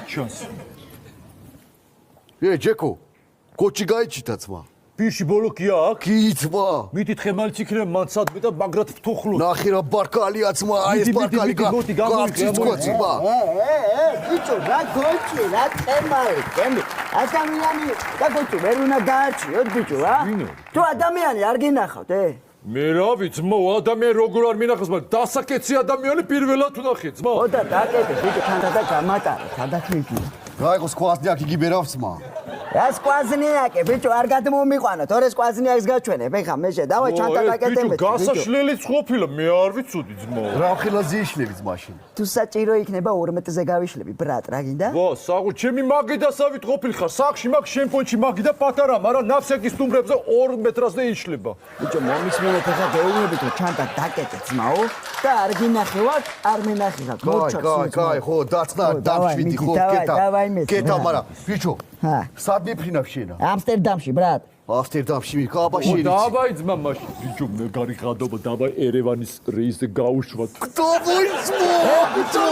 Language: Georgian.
ჩანს. ჯეკო, კოჩი გაიჩითა ძმა. ბიში ბოლოკია აქ? კი ძმა. მითით ხემალიც იქნება მან სადმე და მაგრად ვთუხლო. ნახე რა ბარკალია ძმა, აი ეს ბარკალი გავციცკო ძმა. ბიჭო, რა გოჩი, რა თემაა, ჩემი. ადამიანი, და გოჩი ვერ უნდა გაარჩიოთ ბიჭო, რა? თუ ადამიანი არ გინახავთ, მე რა ვიცი, ადამიანი როგორ არ მინახავს, მაგრამ დასაკეცი ადამიანი პირველად ვნახე, ძმა. ოდა დაკეთე, ბიჭო, თანდათა გამატარე, სადაქვიქია. რა იყო სკვაზნიაკი გიბერავს ძმა? რა სკვაზნიაკი, ბიჭო, არ გადმომიყვანა, თორე სკვაზნიაკს გაჩვენებ, ეხა მეშე, დავაი ჩანთა დაკეთებ. ბიჭო, გასაშლელიც ყოფილა, მე არ ვიცოდი, ძმა. რა ხილაზე იშლები მაშინ? თუ საჭირო იქნება 12-ზე გავიშლები, ბრატ, რა გინდა? ვა, საღუ, ჩემი მაგიდასავით ყოფილი ხარ, სახში მაგ შემპონჩი მაგიდა პატარა, მაგრამ ნავსეკის სტუმრებზე 2 მეტრაზე იშლება. ბიჭო, მომისმენთ ეხა გეუბნებით, რომ ჩანთა დაკეთე ძმაო და არ გინახევარ, არ მენახებათ. კაი, ხო, დაცნა დამშვიდი, ხო, კეთა, მაგრამ ბიჭო, სად მიფრინავ შენა? ამსტერდამში, ბრატ. ამსტერდამში, კაბაში. დავაი ძმა მაშინ. ბიჭო, მე გარიხადობა, დავაი ერევანის რეისზე გაუშვათ. დავაი ძმა.